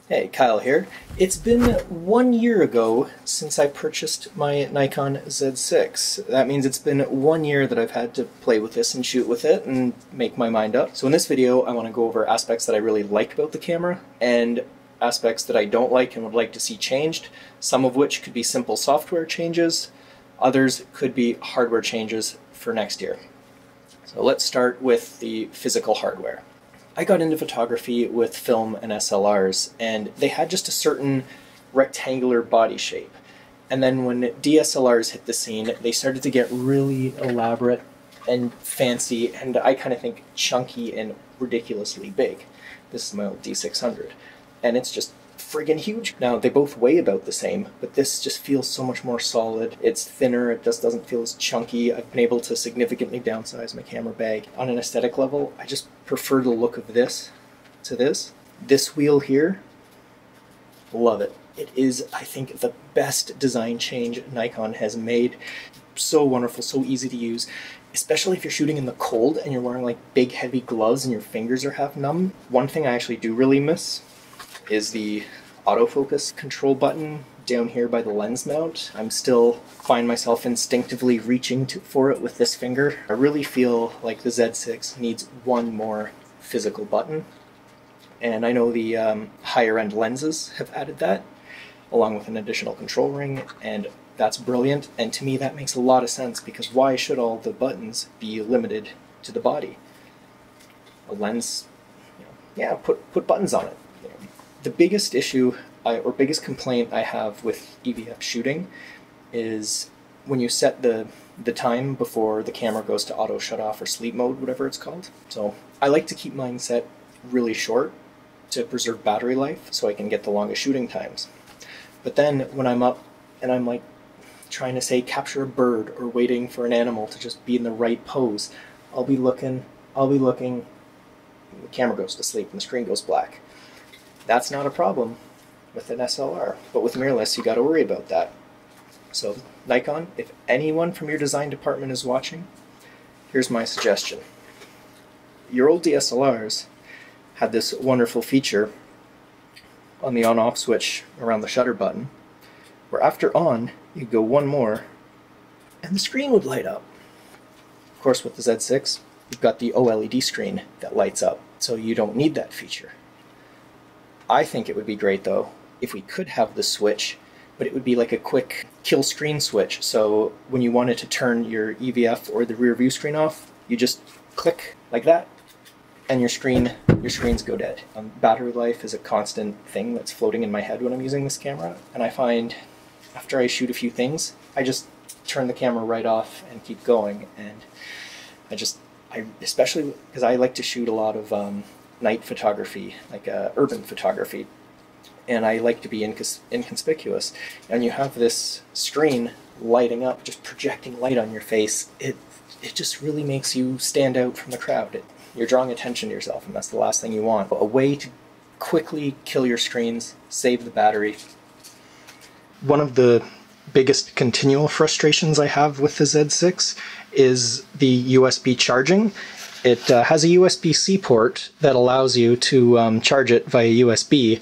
Hey, Kyle here. It's been 1 year ago since I purchased my Nikon Z6. That means it's been 1 year that I've had to play with this and shoot with it and make my mind up. So in this video, I want to go over aspects that I really like about the camera and aspects that I don't like and would like to see changed, some of which could be simple software changes, others could be hardware changes for next year. So let's start with the physical hardware. I got into photography with film and SLRs, and they had just a certain rectangular body shape. And then when DSLRs hit the scene, they started to get really elaborate and fancy, and I kind of think chunky and ridiculously big. This is my old D600, and it's just friggin' huge. Now, they both weigh about the same, but this just feels so much more solid. It's thinner, it just doesn't feel as chunky. I've been able to significantly downsize my camera bag. On an aesthetic level, I just prefer the look of this to this. This wheel here, love it. It is, I think, the best design change Nikon has made. So wonderful, so easy to use, especially if you're shooting in the cold and you're wearing like big heavy gloves and your fingers are half numb. One thing I actually do really miss is the autofocus control button down here by the lens mount. I'm still find myself instinctively reaching for it with this finger. I really feel like the Z6 needs one more physical button, and I know the higher end lenses have added that along with an additional control ring, and that's brilliant. And to me that makes a lot of sense, because why should all the buttons be limited to the body? A lens, yeah, put buttons on it. The biggest issue or biggest complaint I have with EVF shooting is when you set the time before the camera goes to auto shut off or sleep mode, whatever it's called. So I like to keep mine set really short to preserve battery life so I can get the longest shooting times. But then when I'm up and I'm like trying to say capture a bird or waiting for an animal to just be in the right pose, I'll be looking, the camera goes to sleep and the screen goes black. That's not a problem with an SLR, but with mirrorless you got to worry about that. So Nikon, if anyone from your design department is watching, here's my suggestion. Your old DSLRs had this wonderful feature on the on-off switch around the shutter button, where after on, you go one more, and the screen would light up. Of course, with the Z6, you've got the OLED screen that lights up, so you don't need that feature. I think it would be great, though, if we could have the switch, but it would be like a quick kill screen switch. So when you wanted to turn your EVF or the rear view screen off, you just click like that, and your screens go dead. Battery life is a constant thing that's floating in my head when I'm using this camera, and I find after I shoot a few things, I just turn the camera right off and keep going. And I especially because I like to shoot a lot of night photography, like urban photography, and I like to be inconspicuous, and you have this screen lighting up, just projecting light on your face. It just really makes you stand out from the crowd. You're drawing attention to yourself, and that's the last thing you want. A way to quickly kill your screens, save the battery. One of the biggest continual frustrations I have with the Z6 is the USB charging. It has a USB-C port that allows you to charge it via USB,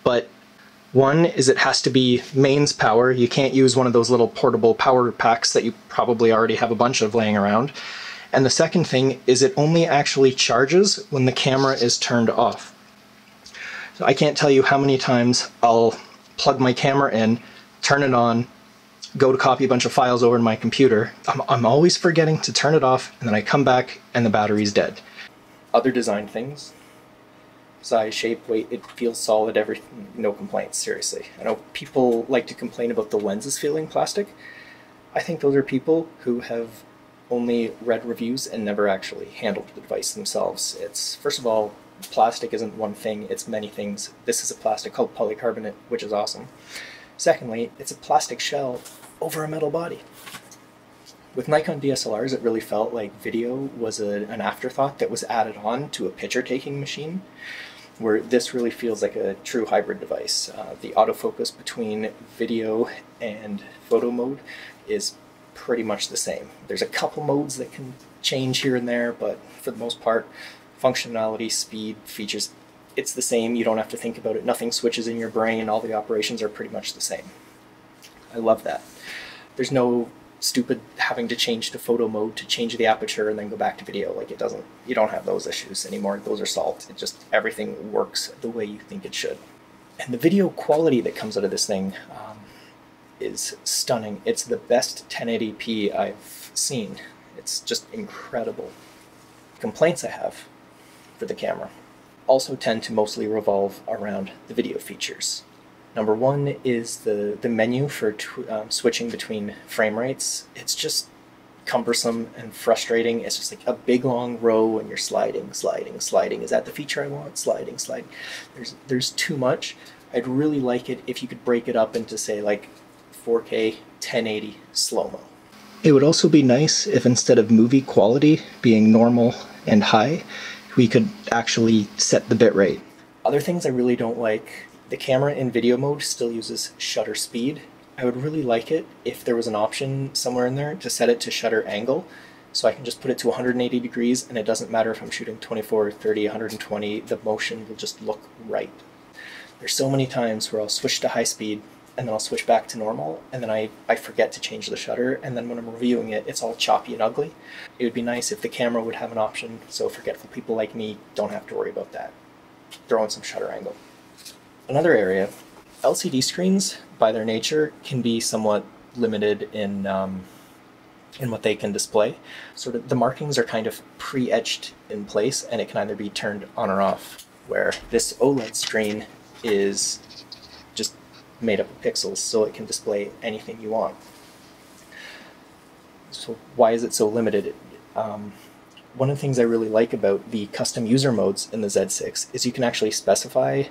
but one is it has to be mains power. You can't use one of those little portable power packs that you probably already have a bunch of laying around. And the second thing is it only actually charges when the camera is turned off. So I can't tell you how many times I'll plug my camera in, turn it on, go to copy a bunch of files over to my computer. I'm always forgetting to turn it off, and then I come back and the battery's dead. Other design things, size, shape, weight, it feels solid, everything, no complaints, seriously. I know people like to complain about the lenses feeling plastic. I think those are people who have only read reviews and never actually handled the device themselves. It's, first of all, plastic isn't one thing, it's many things. This is a plastic called polycarbonate, which is awesome. Secondly, it's a plastic shell over a metal body. With Nikon DSLRs, it really felt like video was an afterthought that was added on to a picture-taking machine, where this really feels like a true hybrid device. The autofocus between video and photo mode is pretty much the same. There's a couple modes that can change here and there, but for the most part, functionality, speed, features, it's the same. You don't have to think about it. Nothing switches in your brain. All the operations are pretty much the same. I love that. There's no stupid having to change to photo mode to change the aperture and then go back to video. Like, it doesn't, you don't have those issues anymore. Those are solved. It just, everything works the way you think it should. And the video quality that comes out of this thing is stunning. It's the best 1080p I've seen. It's just incredible. Complaints I have for the camera also tend to mostly revolve around the video features. Number one is the menu for switching between frame rates. It's just cumbersome and frustrating. It's just like a big long row and you're sliding, sliding, sliding. Is that the feature I want? Sliding, sliding. There's too much. I'd really like it if you could break it up into, say, like 4K 1080 slow-mo. It would also be nice if instead of movie quality being normal and high, we could actually set the bitrate. Other things I really don't like, the camera in video mode still uses shutter speed. I would really like it if there was an option somewhere in there to set it to shutter angle, so I can just put it to 180 degrees and it doesn't matter if I'm shooting 24, 30, 120, the motion will just look right. There's so many times where I'll switch to high speed and then I'll switch back to normal, and then I forget to change the shutter, and then when I'm reviewing it, it's all choppy and ugly. It would be nice if the camera would have an option so forgetful people like me don't have to worry about that. Throw in some shutter angle. Another area, LCD screens, by their nature, can be somewhat limited in what they can display. Sort of the markings are kind of pre-etched in place, and it can either be turned on or off, where this OLED screen is just made up of pixels, so it can display anything you want. So why is it so limited? One of the things I really like about the custom user modes in the Z6 is you can actually specify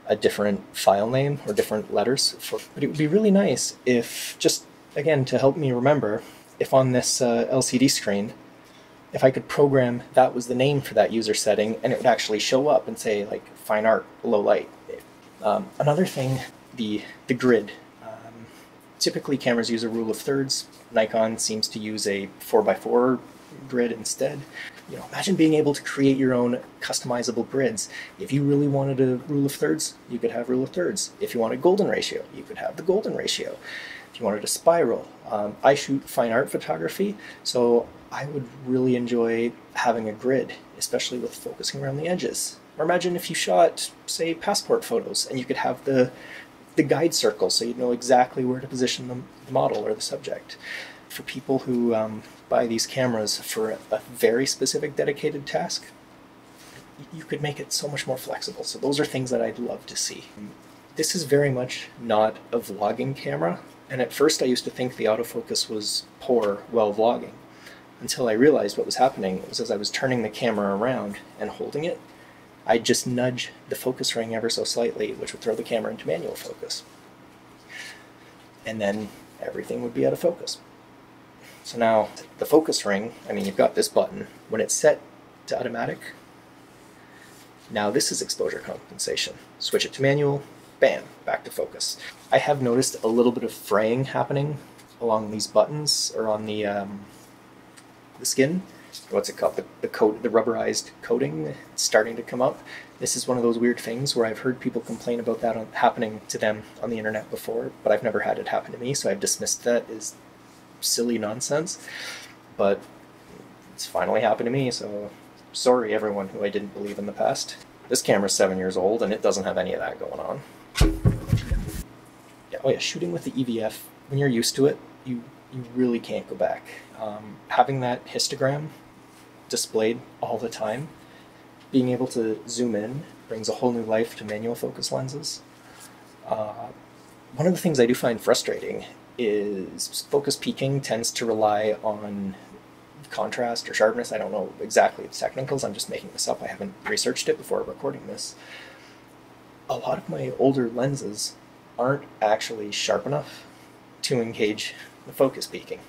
a different file name or different letters. But it would be really nice if, just again to help me remember, if on this LCD screen, if I could program that was the name for that user setting and it would actually show up and say like fine art, low light. Another thing, the grid. Typically cameras use a rule of thirds. Nikon seems to use a 4x4 grid instead. You know, imagine being able to create your own customizable grids. If you really wanted a rule of thirds, you could have rule of thirds. If you wanted golden ratio, you could have the golden ratio. If you wanted a spiral. I shoot fine art photography, so I would really enjoy having a grid, especially with focusing around the edges. Or imagine if you shot, say, passport photos, and you could have the guide circle so you'd know exactly where to position the model or the subject. For people who buy these cameras for a very specific dedicated task, you could make it so much more flexible. So those are things that I'd love to see. This is very much not a vlogging camera, and at first I used to think the autofocus was poor while vlogging, until I realized what was happening. It was as I was turning the camera around and holding it, I'd just nudge the focus ring ever so slightly, which would throw the camera into manual focus. And then everything would be out of focus. So now the focus ring, I mean, you've got this button. When it's set to automatic, now this is exposure compensation. Switch it to manual, bam, back to focus. I have noticed a little bit of fraying happening along these buttons or on the skin. What's it called? The rubberized coating, it's starting to come up. This is one of those weird things where I've heard people complain about that happening to them on the internet before, but I've never had it happen to me, so I've dismissed that as silly nonsense. But it's finally happened to me, so sorry everyone who I didn't believe in the past. This camera's 7 years old and it doesn't have any of that going on. Yeah, oh yeah, shooting with the EVF, when you're used to it, you really can't go back. Having that histogram displayed all the time, being able to zoom in brings a whole new life to manual focus lenses. One of the things I do find frustrating is focus peaking tends to rely on contrast or sharpness. I don't know exactly the technicals, I'm just making this up. I haven't researched it before recording this. A lot of my older lenses aren't actually sharp enough to engage the focus peaking.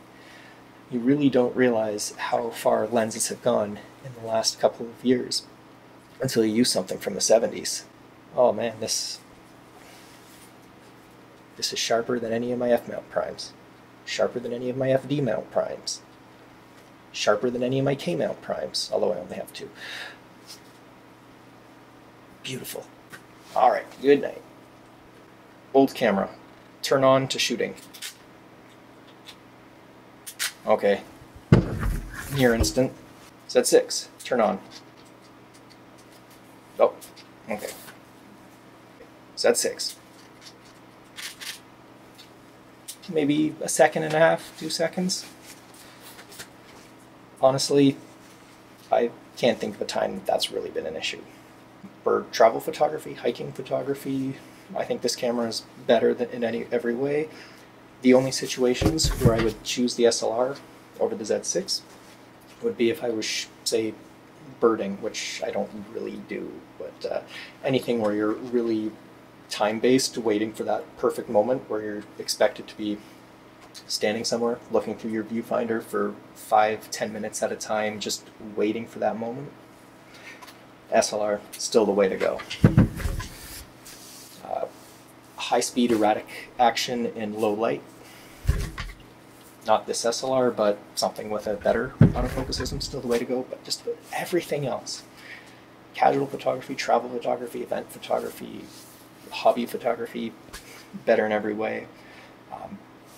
You really don't realize how far lenses have gone in the last couple of years until you use something from the 70s. Oh man, this is sharper than any of my F-mount primes, sharper than any of my FD mount primes, sharper than any of my K-mount primes, although I only have two. Beautiful. All right, good night. Old camera, turn on to shooting. Okay, near instant. Z6, turn on. Oh, okay. Z6. Maybe a second and a half, 2 seconds. Honestly, I can't think of a time that's really been an issue. For travel photography, hiking photography, I think this camera is better than in every way. The only situations where I would choose the SLR over the Z6 would be if I was, say, birding, which I don't really do, but anything where you're really time-based, waiting for that perfect moment where you're expected to be standing somewhere, looking through your viewfinder for 5-10 minutes at a time, just waiting for that moment. SLR, still the way to go. High-speed erratic action in low light. Not this SLR, but something with a better autofocus system, still the way to go, but just everything else. Casual photography, travel photography, event photography, hobby photography, better in every way.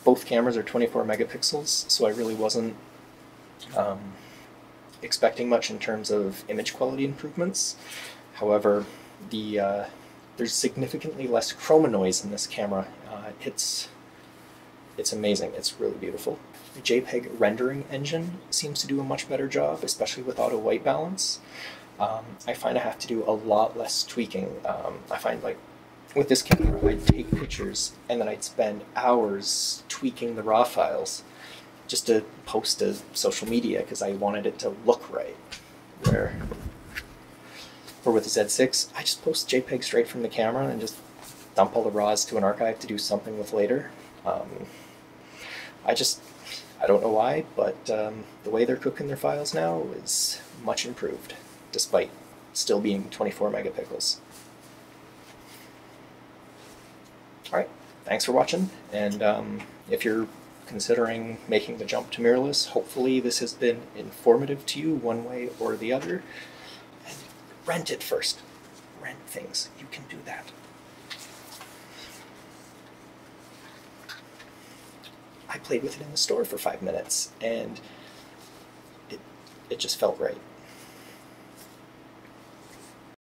Both cameras are 24 megapixels, so I really wasn't expecting much in terms of image quality improvements. However, there's significantly less chroma noise in this camera. It's amazing. It's really beautiful. The JPEG rendering engine seems to do a much better job, especially with auto white balance. I find I have to do a lot less tweaking. I find, like, with this camera, I'd take pictures and then I'd spend hours tweaking the raw files just to post to social media because I wanted it to look right. Or with the Z6, I just post JPEG straight from the camera and just dump all the RAWs to an archive to do something with later. I don't know why, but the way they're cooking their files now is much improved, despite still being 24 megapixels. Alright, thanks for watching, and if you're considering making the jump to mirrorless, hopefully this has been informative to you one way or the other. And rent it first. Rent things. You can do that. I played with it in the store for 5 minutes, and it just felt right.